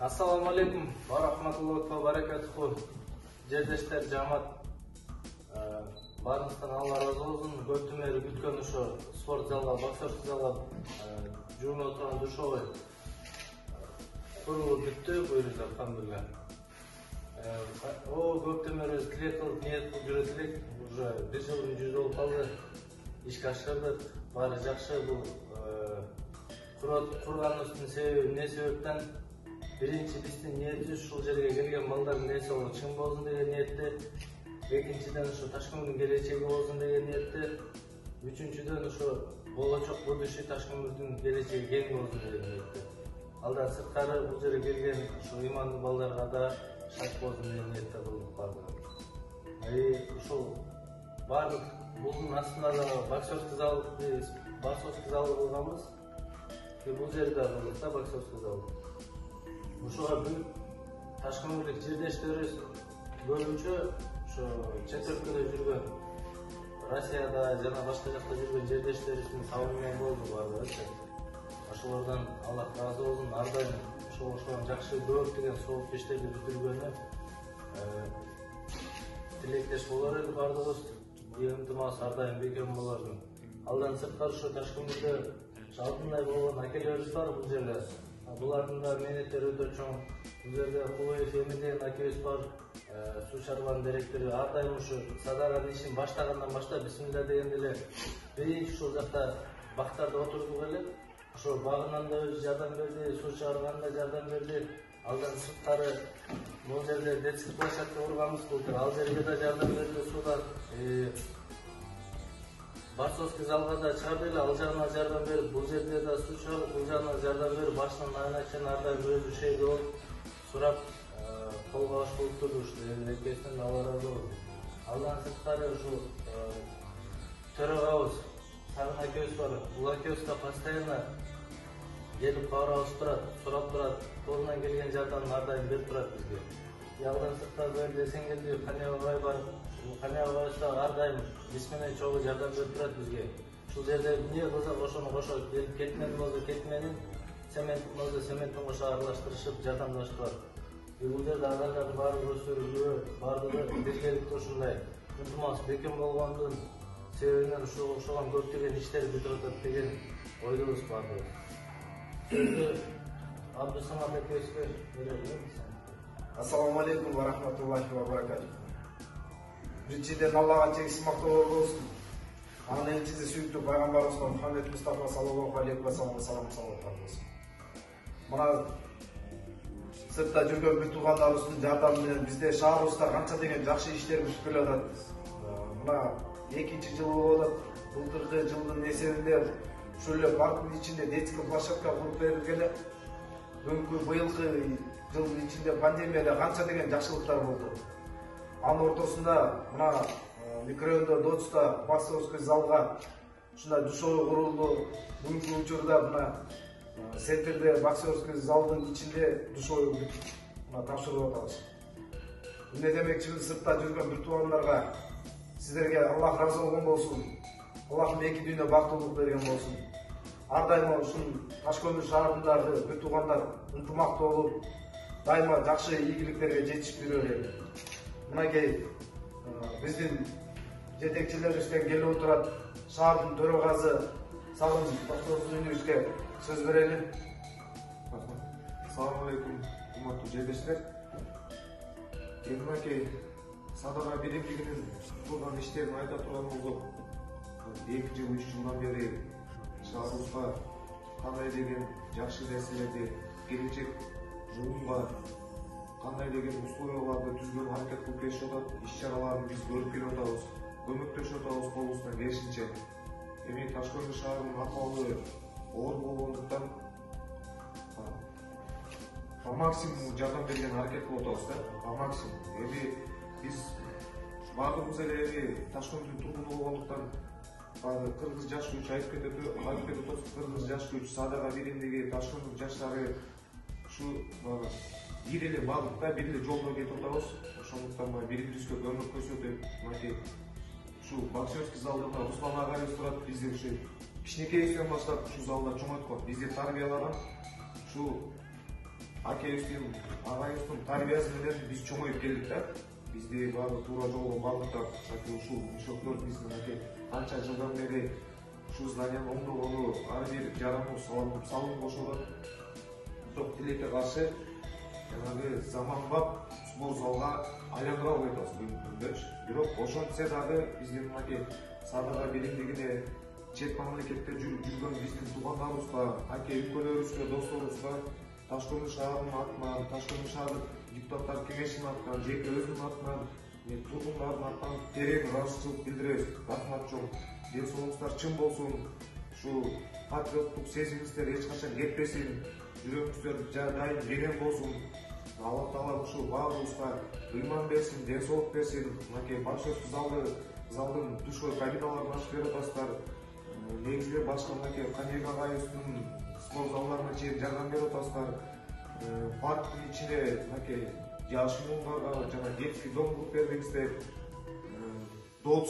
Assalamu alaikum wa rahmatullahi wa barakatuhu. Жердештер, жамаат, барыңыздан Алла разы болсын. Көптүмөр бүткөн ошо спорт залга, боксерский залга жүрүп отурган душой курулуп бүттү, буйрса алхамдулилlah. Көптүмөр тилек кылып, ниет кылып жүрөт элек. Уже 1 жылдын 100 болуп калды. Ишке ашырдык, баары жакшы. Бул курганыбыздын себеби эмне себептен? Birinci bizdin niyeti ушул жерге келген балдардын несі ол чын болсын деген ниетте. Экинчиден ушу Ташкындын келечеги болсын деген ниетте. Үчүнчүдөн ушу болочок будущий Ташкындын келечеги кең болсын деген ниетте. Алдан сырткары бул жерге келген ушу имандуу балдарга да шат болсын деген ниетте кылып бардык. Ушул бардык булдун астында да боксерский зал кылганбыз. Бул жерде кылдык да боксерский зал. Ушуга бүт Ташкындык жердештерибиз көбүнчө ошо чет өлкөдө жүргөн, Россияда жана башка жакта жүргөн жердештерибиздин сабы менен болду баардыгы. Ошолордон Аллах разы болсун, ар дайым ошого жакшы көптөгөн сооп иштерди бүтүргөнү тилектеш болор эле баардыгыбыз. Ынтымагыбыз ар дайым бекем болордун. Алдан сырткары ошо Ташкындыкта алтындай болгон акелерибиз бар бул жерде. Булардын да менеттери өтө чоң. Бул жерде Кулуев Эмин деген акебиз бар. Суу чарбанын директору ар дайым ушу садаранын ишин баштагандан баштап бисмилла дегенде эле биринчи ушул жакта бактарда отурдук эле. Ошо багынан да өзү жардам берди, суу чыгарганда жардам берди. Алдан сырткары бул жерде детский площадка курганбыз былтыр. Ал жерге да жардам берди суудан. Борцовский залга да чыгарды эле, ал жагына жардам берип, бул жерде да суу чыгарып, бул жагына жардам берип, башынан аягына чейин ар дайым өзү шейде болуп, сурап, колго баш болуп турду ушул экөөсүнөн Алла разы болсун. Алдан сырткары ушул төрөгабыз Сагын акебиз бар. Бул акебиз да постоянно келип кабарыбызды турат, сурап турат, колунан келген жардамын ар дайым берип турат бизге. Алдан сырткары бул жерде Сеңгелди Кания бабай бар. Кания бабай да ар дайым биз менен чогуу жардам берип турат бизге. Ушул жерде эмне кылсак ошону кошо, кетмени болсо кетменин, цемент болсо цементин кошо аралаштырышып жардамдашып турат. Бул жерде адамдардын баардыгы өсүрүлүп, баардыгы биргеликте ушундай ынтымак бекем болгондун себебинен ошогон көптөгөн иштер бүтүп атат деген ойдобуз баардыгыбыз. Сөздү Абдусамат акебизге берелим. Assalamu alaikum wa rahmatullahi wa barakatuh. Биринчиден Аллага чек сымактоо болсун. Анын элчиси сүйүктүү пайгамбарыбыз Мухаммед Мустафа саллаллаху алейхи ва салlam болсун. Мына сыртта жүргөн бүт туугандарыбыздын жардамы менен бизде шаарыбызда канча деген жакшы иштерибиз бүтүп келатат. Мына 2-жыл болуп атат. Былтыркы жылдын эсебинде ушул эле парктын ичинде детский площадка куруп берилгеле. Быйылкы жылдын ичинде пандемияда канча деген жакшылыктар болду. Анын ортосунда мына микрорайондо Доцта боксерский залга ушундай душой курулду. Бүгүнкү учурда мына центрде боксерский залдын ичинде душой мына тапшырып атабыз. Эмне демекчибиз, сыртта жүргөн бүт туугандарга сиздерге Аллах разы болгон болсун. Аллахым эки дүйнө бактылык берген болсун. Ар дайыма ушул Ташкөмүр шаарындагы бүт туугандар ынтымактуу болуп, дайыма жакшы ийгиликтерге жетишип жүрөлү. Мынакей биздин жетекчилерибизден келип отурат шаардын төрагасы Сагын Токтосуновичке сөз берели. Assalamu alaikum, урматтуу жердештер. Мынакей садага биримдигинин кылган иштерин айта турган болсок, 2 жыл 3 жылдан бери шаарыбызга кандай деген жакшы нерселерди, келечек жолунга кандай деген условияларды түзгөн аракет кылып келишип атат. Иш-чараларын биз көрүп келип атабыз, көмөктөшүп атабыз колубуздан келишинче. Эми Ташкөмүр шаарынын акыбалы оор болгондуктан по максимуму жардам берген аракет кылып атабыз да, по максимуму. Эми биз баардыгыбыз эле Ташкөмүрдүн тургуну болгондуктан 40 жаш күч айтып кетет, кыргыз жаш күч садага биримдиги Ташкөмүр жаштары ушу бир эле багытта, бир эле жолдо кетип атабыз. Ошондуктан бири-бирибизге көмөк көрсөтүп, мынакей ушу боксерский залда Руслан агайыбыз турат. Бизди ушу кичинекейибизден баштап ушу залда чоңойткон, бизди тарбиялаган. Ушу акебиздин агайыбыздын тарбиясы менен биз чоңоюп келдик да. Бизди баары туура жолго багыттап, ушул мишоктор биздин канча жылдан бери ушул зданияны оңдогону ар бир жарымы салым кошулат. Топ тилекке каршы жанагы заманбап спорт залга айландыра албайт атабыз бүгүнкү күндө. Бирок ошентсе дагы биздин садага биримдигине чет мамлекетте жүргөн биздин туугандарыбызга, үпкөлөрүбүзгө, досторубузга Ташкент шаарынын атынан, Ташкент шаардык депутаттар кеңешинин атынан, жеке өзүмдүн атынан, тургундардын атынан терең ыраазычылык билдиребиз. Рахмат чоң. Ден соолугуңуздар чын болсун. Ушу патриоттук сезимиңиздер эч качан кетпесин. Жүрөгүңүздөр дайым менен болсун. Алла Таала ушу баарыбызга ыйман берсин, ден соолук берсин. Мынакей башкы залдын душой кабиналарын ачып берип атасыздар. Негизинен башка мынакей Камиль агайыбыздын спорт залдарына чейин жардам берип атасыздар. Парктын ичине мынакей жаш муундарга жана детский дом куруп бердиңиздер. ДОЦ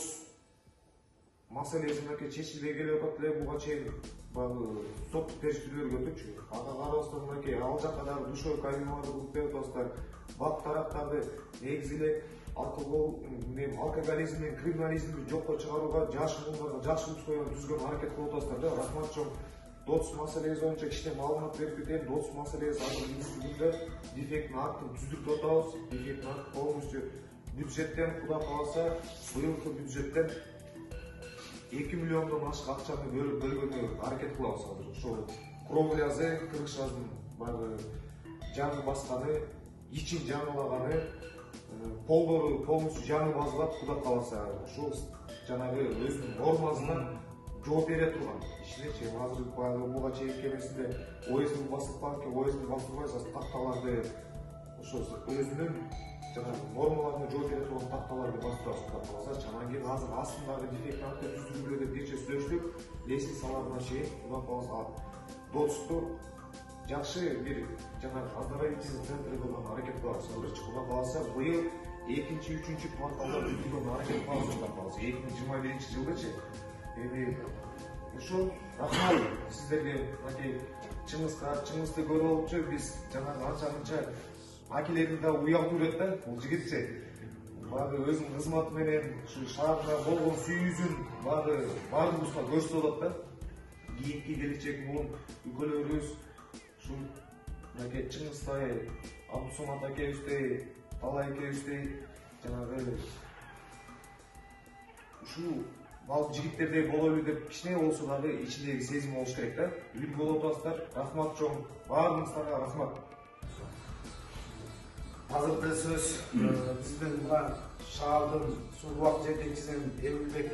маселеси мынакей чечилбей келип атат эле буга чейин. Баягы соттук териштирүүлөр өтүчү. Ага карабастан мынакей ал жакка дагы душой кабиналарды куруп берип атасыздар. Бак тараптарды негизи эле алкоголизм менен криминализмди жокко чыгарууга жаш муундарга жакшы условия түзгөн аракет кылып атасыздар да. Рахмат чоң. ДОЦ маселеси боюнча кичине маалымат берип кетейин. ДОЦ маселеси азыр институтунда дефектный актын түздүрүп атабыз. Дефектный акт полностью бюджеттен куда калса, быйылкы бюджеттен 2 миллиондон ашык акчаны бөлгөнгө аракет кылабыз азыр. Ошол кровлязы, крышасын баягы жаңы басканы, ичин жаңылаганы, полдору полностью жаңы базалап куда калса, ошол жанагы өзүнүн нормасынан жооп бере турган. Ичинечи азыр буга чейин кемесинде ОСБ басып банкке, ОСБ басылбай такталарды ошол өзүнүн жанагы нормаларына жооп бере турган такталарды басып калса, анан кийин азыр астындагы дефектный акты түзүлгүлө деп нече сүйлөштүк. Лестницаларына чейин куда калса ДОЦту жакшы бир жанагы оздоровительный центр кылган аракет кылабыз. Азырчы куда калса быйыл 2-3 кварталда бүтүргөн аракет кылабыз куда калса 2021-жылгычы. Эми ошол рахмат сиздерге. Мынакей чыңызды көрүп алыпчы, биз жанагы анча акелердин да уялып жүрөт да, бул жигитчи. Баягы өзүнүн кызматы менен ушу шаарга болгон сүйүүсүн баарыбызга көрсөтүп атат да. Кийинки келечек муун өлкөлөрүбүз ушу мынакей Чыңгызтай, Абдусамат акебиздей, Талай акебиздей жанагы ушул бал жигиттердей бололу деп кичине болсо дагы ичиндеги сезим болуш керек да. Үлгү болуп атасыздар. Рахмат чоң. Баарыңыздарга рахмат. Азыркы сөз биздин мына шаардын суу бак жетекчисинен Эмилбек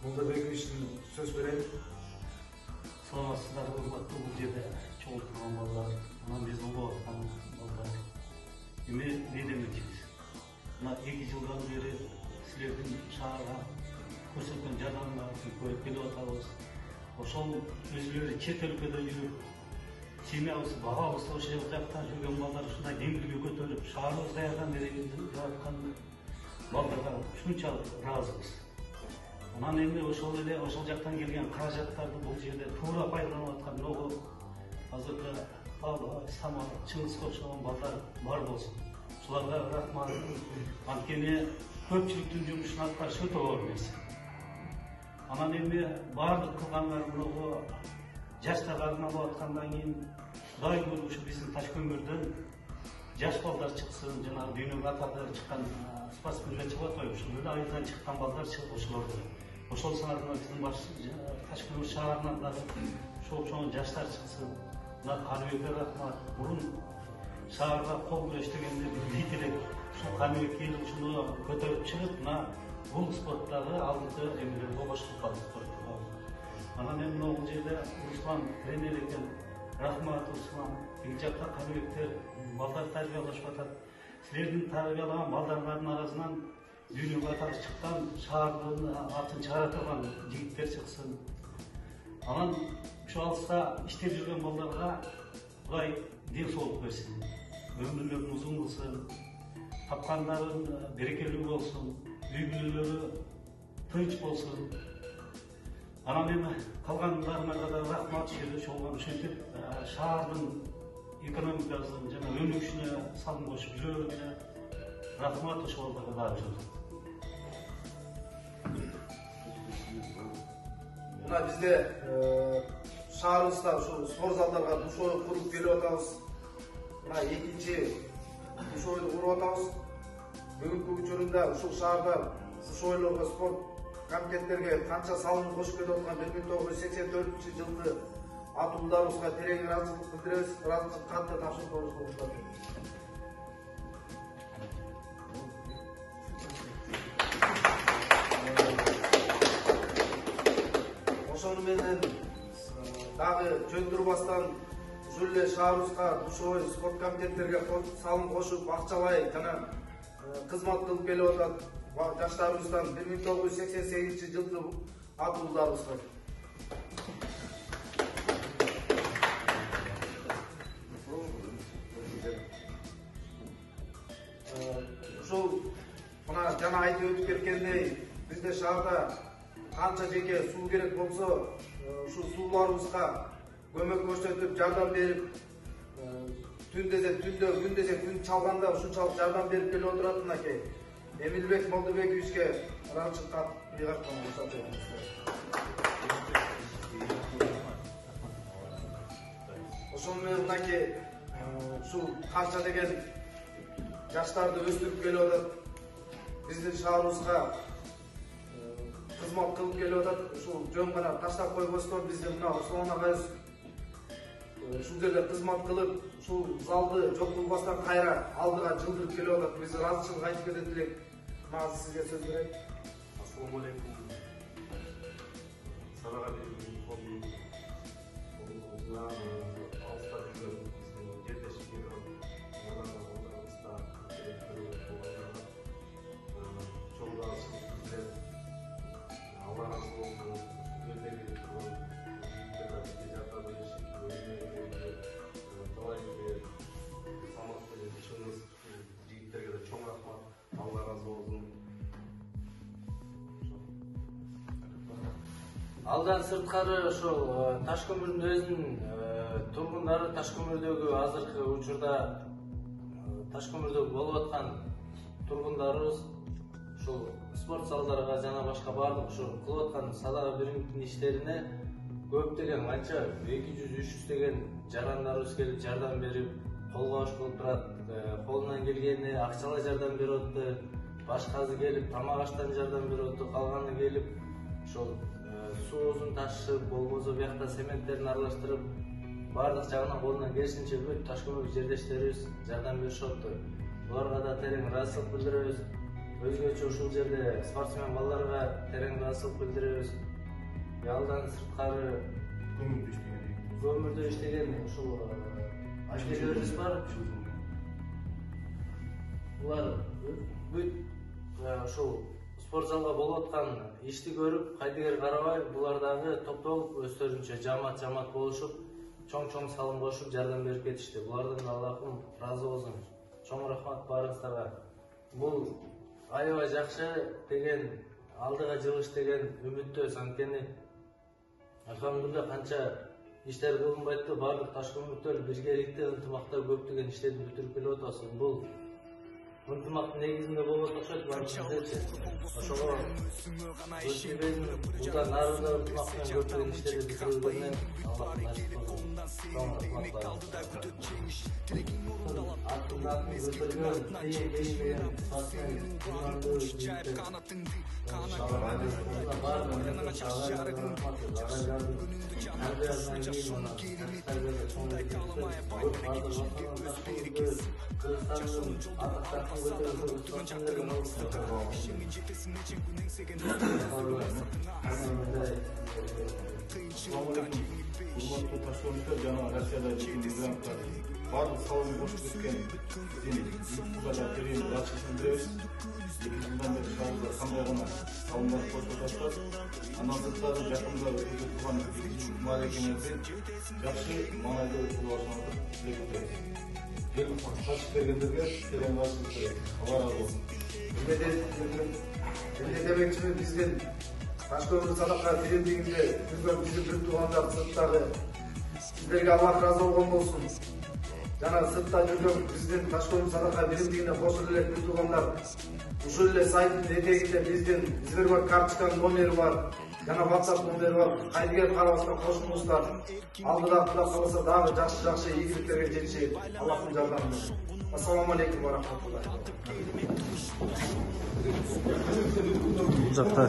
Молдобековичтин сөз берейин. Саламатсыздар, урматтуу бул жерде чогулуп турган балдар, анан биз улуу аткан балдар. Эми не демекчибиз? Мына 2 жылдан бери силердин шаарга көрсөткөн жардамыңарды көрүп келип атабыз. Ошол өзүлөрү чет өлкөдө жүрүп, семьябыз, багабыз ошол жакта жүргөн балдар ушундай деңгээлге көтөрүп, шаарыбызга жардам берейин деп аткан балдарга ушунчалык ыраазыбыз. Анан эми ошол эле ошол жактан келген каражаттарды бул жерде туура пайдаланып аткан могу азыркы Самар, Чыңгызга окшогон балдар бар болсун. Ушуларга рахмат. Анткени көпчүлүктүн жумушун аткарыш өтө оор нерсе. Анан эми баардык кылгандар мынагу жаштарга арналып аткандан кийин Кудай көрүп ушу биздин Ташкөмүрдөн жаш балдар чыксын, жана дүйнөгө атактуу чыккан спортсмендер чыгып атпайбы, ушул эле айылдан чыккан балдар чыгып ошолорду. Ошол сыңарына биздин Ташкөмүр шаарынан дагы ошол чоң жаштар чыксын. Мына Каныбекке рахмат. Мурун шаарга кол күрөштөгенде бир элек ушул Каныбек келип ушуну көтөрүп чыгып, мына бул спорттагы алдыңкы эмелерге кошулуп калды. Анан эми бул жерде Руслан тренер экен. Рахмат Руслан. Бир жакта Каныбектер балдар тарбиялашып атат. Силердин тарбиялаган балдарлардын арасынан дүйнөгө атагы чыккан, шаардын атын чыгара турган жигиттер чыксын. Анан ушу алыста иштеп жүргөн балдарга Кудай ден соолук берсин. Өмүрлөрүн узун кылсын. Тапкандарын берекелүү болсун. Үй бүлөлөрү тынч болсун. Анан эми калгандарына да рахмат, ошентип шаардын экономикасын жана өндүрүшүнө салым кошуп жүргөнүнө рахмат ошол балдарга дагы жүрөт. Мына бизде шаарыбызда ушул спорт залдарга душ ой куруп келип атабыз. Мына экинчи душ ойду куруп атабыз. Бүгүнкү учурунда ушул шаарда душ ойлорго спорт комитеттерге канча салым кошуп кетип аткан 1984-жылкы атуулдарыбызга терең ыраазычылык билдиребиз. Ыраазычылык катты тапшырганыбызга уруксат бериңиз. Ошону менен дагы жөн турбастан ушул эле шаарыбызга душ ой спорт комитеттерге салым кошуп акчалай жана кызмат кылып келип атат жаштарыбыздан 1988-жылкы атуулдарыбызга. Ушул мына жана айтып өтүп кеткендей, бизде шаарда канча жеке суу керек болсо, ушул сууларыбызга көмөк көрсөтүп, жардам берип, түн десе түндө, күн десе күн чалганда ушунчалык жардам берип келип отурат мынакей. Эмилбек Молдобековичке ыраазычылык кат ыйгарткан уруксат бериңиздер. Ошону менен мынакей ушул канча деген жаштарды өстүрүп келип атат. Биздин шаарыбызга кызмат кылып келип атат. Ушул жөн гана таштап койбостон биздин мына Руслан агайыбыз ушул жерде кызмат кылып, ушул залды жок кылбастан кайра алдыга жылдырып келип атат. Биз ыраазычылык айтып кетет элек. Мына сизге сөз берейин. Ассаламу алейкум. Сарага берилген фондун алыста жүргөн жерлешип Allah razı olsun. Özellikle Allah razı olsun. Алдан сырткары ошол Ташкөмүрдүн өзүнүн тургундары Ташкөмүрдөгү азыркы учурда Ташкөмүрдө болуп аткан тургундарыбыз ушул спорт залдарга жана башка баардык ушул кылып аткан садага биримдин иштерине көптөгөн канча 200-300 деген жарандарыбыз келип жардам берип, кол кош кылып турат. Колунан келгени акчалай жардам берип атты, башкасы келип тамак аштан жардам берип атты, калганы келип ошол суусун ташып, болбосо биякта цементтерин аралаштырып, баардык жагынан колунан келишинче бүт Ташкөмүр жердештерибиз жардам беришип атты. Буларга да терең ыраазычылык билдиребиз. Өзгөчө ушул жерде спортсмен балдарга терең ыраазычылык билдиребиз. Алдан сырткары көмүрдө иштеген ушул ажелерибиз бар. Булар бүт ушул спорт залга болуп аткан ишти көрүп, кайдыгер карабай, булар дагы топтолуп өздөрүнчө жамаат болушуп, чоң салым кошуп, жардам берип кетишти. Булардан Аллахым разы болсун. Чоң рахмат баарыңыздарга. Бул аябай жакшы деген, алдыга жылыш деген үмүттөбүз. Анткени алхамдулилла канча иштер кылынбайт да, баардык Ташкөмүрдүктөр биргеликте ынтымакта көптөгөн иштерди бүтүрүп келип атабыз. Бул ынтымактын негизинде болот окшойт баарыбызчы. Ошого өзүбүздүн мындан нары да ынтымак менен көптөгөн иштерди бүтүрүүгөнү Аллахтан насип кылсын. Чоң рахмат баарыңыздарга. Урматтуу Ташкөмүрдө жана Россияда жүргөн мигранттар баардык салым кошуп кеткен Ташкөмүрдө терең ыраазычылык билдиребиз. 2 жылдан бери шаарда кандай гана салымдар кошуп жатат. Андан сырткары жакында өтүп турган мааракеңерди жакшы маанайда өткөрүп алганыңызды тилектейбиз. Келип катышып бергендерге терең ыраазычылык беребиз. Allah razı olsun. Демекчимин биздин Ташкөмүр садака биримдигинде жүргөн биздин бир туугандар сырттагы сиздерге Аллах разы болгон болсун. жана сыртта жүргөн биздин Ташкент Садака биримдигине кошулуп элек туугандар, ушул эле сайттын этегинде биздин Сбербанк карточканын номери бар, жана WhatsApp номери бар. Кайдыгер карабастан кошулуңуздар. Алдыда Кудай кааласа дагы жакшы ийгиликтерге жетишет. Аллахтын жардамы менен. Ассаламу алейкум ва рахматуллахи ва Бұл жақта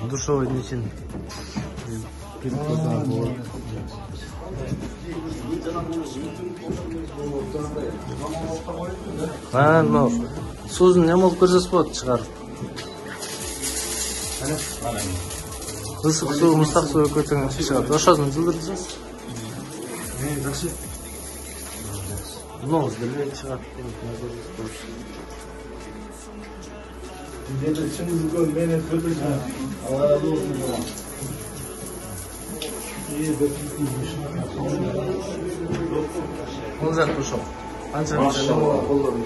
душевойдың için мынау сусын не болып көрсетіп болады шығарып. Ысық су, мұстақ су көтің шығады. Ошасын жылдырдыңыз? Жақсы. Мынау білмейді шығады. Где-то чем другой менее крутится, а должен был. Он зак ушел. Машалла, қолдарын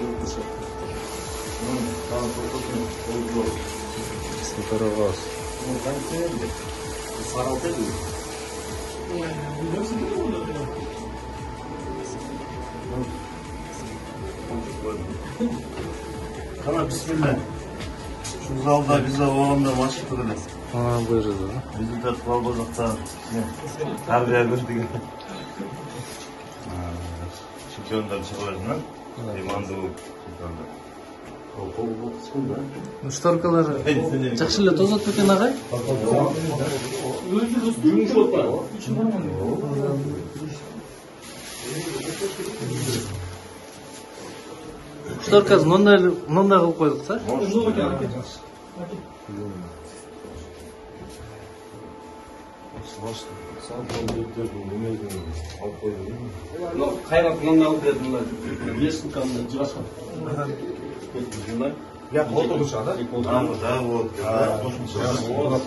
Здорово. Kana bismillah. Şu zalda bize oğlumda maçı kıldı. Buyurdu. Bizim de Trabzon'da terbiye gördük. Çiftçilerden çıkıyorlar. İmandı bu çiftçilerden. Шторкалар жақсы эле тозот бекен агай? Шторкасын мындай кылып койдук да. Кайраттан алып бердим мына нескольканы жырашкан. Я вот он да? Да, вот. Вот,